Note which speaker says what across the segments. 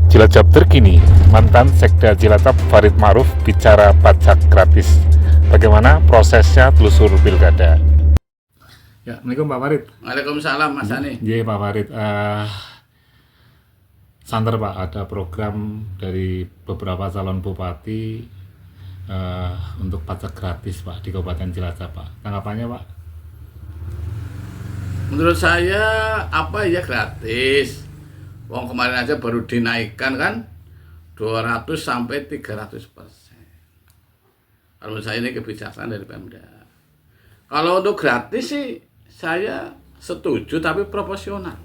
Speaker 1: Cilacap terkini, mantan Sekda Cilacap Farid Ma'ruf bicara pajak gratis. Bagaimana prosesnya telusur pilkada? Ya, Assalamualaikum Pak Farid.
Speaker 2: Waalaikumsalam Mas Ani.
Speaker 1: Iya Pak Farid, santer Pak, ada program dari beberapa calon bupati untuk pajak gratis Pak di Kabupaten Cilacap Pak. Tanggapannya Pak?
Speaker 2: Menurut saya apa ya gratis. Wong kemarin aja baru dinaikkan kan 200 sampai 300%. Kalau menurut saya ini kebijakan dari Pemda. Kalau untuk gratis sih saya setuju tapi proporsional.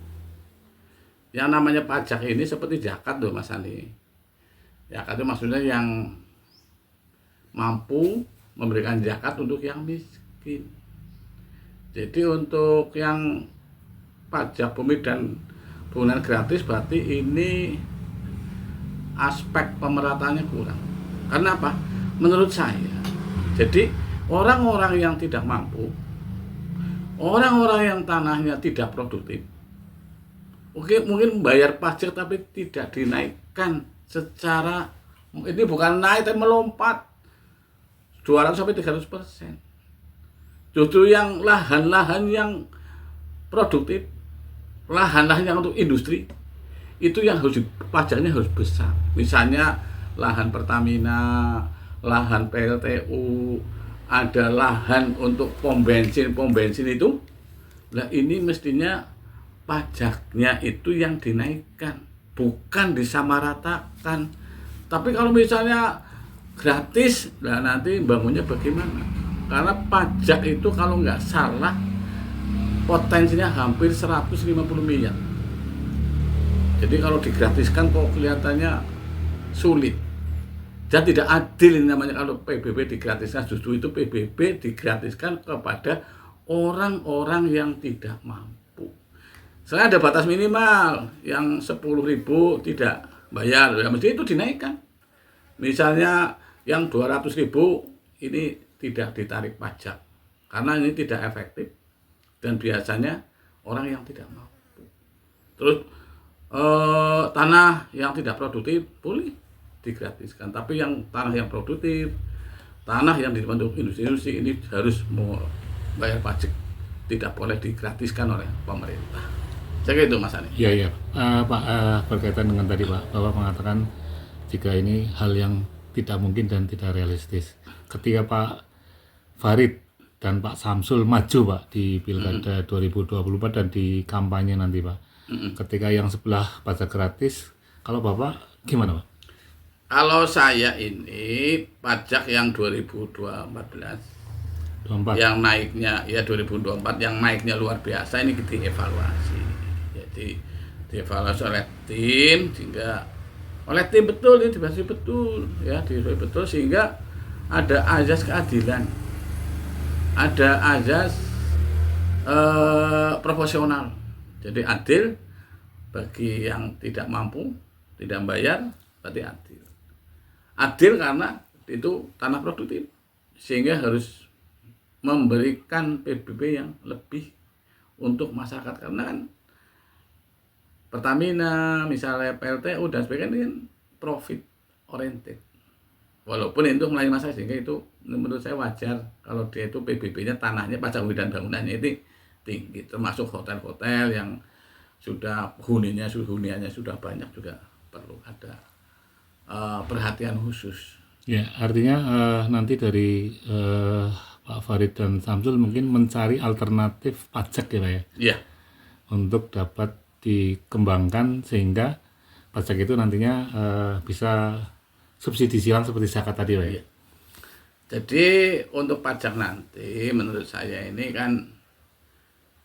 Speaker 2: Yang namanya pajak ini seperti zakat loh Mas Ani. Zakat itu maksudnya yang mampu memberikan zakat untuk yang miskin. Jadi untuk yang pajak bumi dan bangunan gratis berarti ini aspek pemerataannya kurang. Karena apa? Menurut saya, jadi orang-orang yang tidak mampu, orang-orang yang tanahnya tidak produktif, oke, mungkin bayar pajak tapi tidak dinaikkan secara, ini bukan naik tapi melompat 200 sampai 300%. Justru yang lahan-lahan yang produktif, lahan-lahan yang untuk industri, itu yang harus pajaknya harus besar. Misalnya lahan Pertamina, lahan PLTU, ada lahan untuk pom bensin itu. Nah ini mestinya pajaknya itu yang dinaikkan, bukan disamaratakan. Tapi kalau misalnya gratis, nah nanti bangunnya bagaimana? Karena pajak itu kalau nggak salah potensinya hampir 150 miliar. Jadi kalau digratiskan kok kelihatannya sulit. Dan tidak adil ini namanya kalau PBB digratiskan. Justru itu PBB digratiskan kepada orang-orang yang tidak mampu. Selain ada batas minimal yang 10.000 tidak bayar, ya mesti itu dinaikkan. Misalnya yang 200.000 ini tidak ditarik pajak karena ini tidak efektif dan biasanya orang yang tidak mampu. Terus tanah yang tidak produktif boleh digratiskan, tapi yang tanah yang produktif, tanah yang dibentuk industri ini harus membayar pajak, tidak boleh digratiskan oleh pemerintah. Saya itu Mas Ani.
Speaker 1: Iya iya Pak, berkaitan dengan tadi Pak, Bapak mengatakan jika ini hal yang tidak mungkin dan tidak realistis. Ketika Pak Farid dan Pak Samsul maju Pak di Pilkada 2024 dan di kampanye nanti Pak. Ketika yang sebelah pajak gratis, kalau Bapak gimana Pak?
Speaker 2: Kalau saya ini pajak yang 2014
Speaker 1: 24.
Speaker 2: yang naiknya ya 2024 yang naiknya luar biasa ini dievaluasi. Jadi dievaluasi oleh tim sehingga oleh tim betul ini dibahas betul ya, dibahas betul sehingga ada azas keadilan. Ada azas proporsional, jadi adil bagi yang tidak mampu, tidak bayar, berarti adil. Adil karena itu tanah produktif, sehingga harus memberikan PBB yang lebih untuk masyarakat. Karena kan Pertamina, misalnya PLTU dan sebagainya kan profit oriented. Walaupun itu melayani masyarakat, sehingga itu menurut saya wajar kalau dia itu PBB-nya tanahnya pajak bumi dan bangunannya itu tinggi, termasuk hotel-hotel yang sudah hunianya sudah banyak juga perlu ada perhatian khusus.
Speaker 1: Ya, artinya nanti dari Pak Farid dan Samsul mungkin mencari alternatif pajak ya Pak ya?
Speaker 2: Iya.
Speaker 1: Untuk dapat dikembangkan sehingga pajak itu nantinya bisa subsidi silang seperti zakat tadi Pak ya?
Speaker 2: Iya. Jadi untuk pajak nanti menurut saya ini kan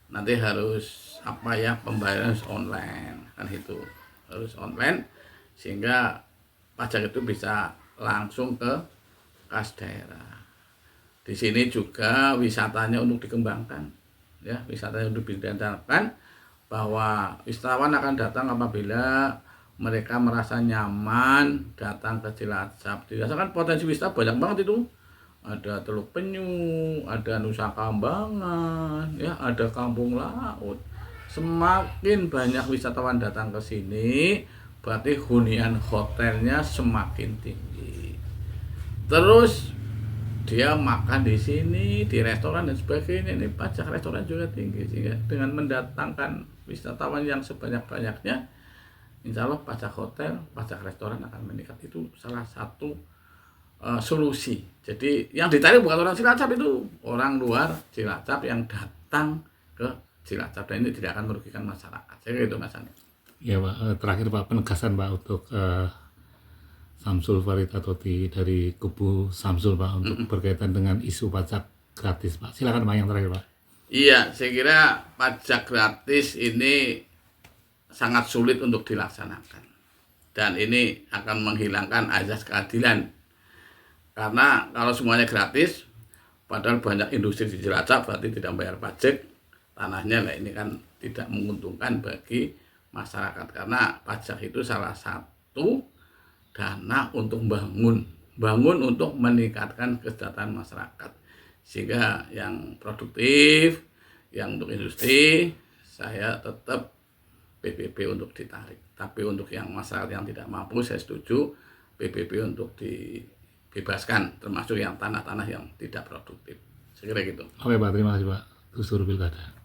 Speaker 2: nanti harus apa ya, pembayaran harus online kan, itu harus online sehingga pajak itu bisa langsung ke kas daerah. Di sini juga wisatanya untuk dikembangkan ya, wisatanya untuk dikembangkan bahwa wisatawan akan datang apabila mereka merasa nyaman datang ke Cilacap. Dirasakan potensi wisata banyak banget itu. Ada Teluk Penyu, ada Nusa Kambangan, ya, ada Kampung Laut. Semakin banyak wisatawan datang ke sini, berarti hunian hotelnya semakin tinggi. Terus dia makan di sini, di restoran dan sebagainya, ini pajak restoran juga tinggi, sehingga dengan mendatangkan wisatawan yang sebanyak-banyaknya, insya Allah pajak hotel, pajak restoran akan meningkat. Itu salah satu solusi. Jadi yang ditarik bukan orang Cilacap, itu orang luar Cilacap yang datang ke Cilacap, dan ini tidak akan merugikan masyarakat. Jadi itu Mas Ani.
Speaker 1: Ya Pak, terakhir Pak, penegasan Pak untuk Samsul Farid atau dari kubu Samsul Pak untuk berkaitan dengan isu pajak gratis Pak. Silakan Pak yang terakhir Pak.
Speaker 2: Iya, saya kira pajak gratis ini sangat sulit untuk dilaksanakan. Dan ini akan menghilangkan azas keadilan. Karena kalau semuanya gratis, padahal banyak industri di Cilacap berarti tidak bayar pajak, tanahnya lah ini kan tidak menguntungkan bagi masyarakat. Karena pajak itu salah satu dana untuk bangun untuk meningkatkan kesejahteraan masyarakat. Sehingga yang produktif, yang untuk industri, saya tetap PPP untuk ditarik. Tapi untuk yang masyarakat yang tidak mampu, saya setuju PPP untuk dibebaskan, termasuk yang tanah-tanah yang tidak produktif. Saya kira gitu.
Speaker 1: Oke Pak, terima kasih Pak. Gus Dur Pilkada.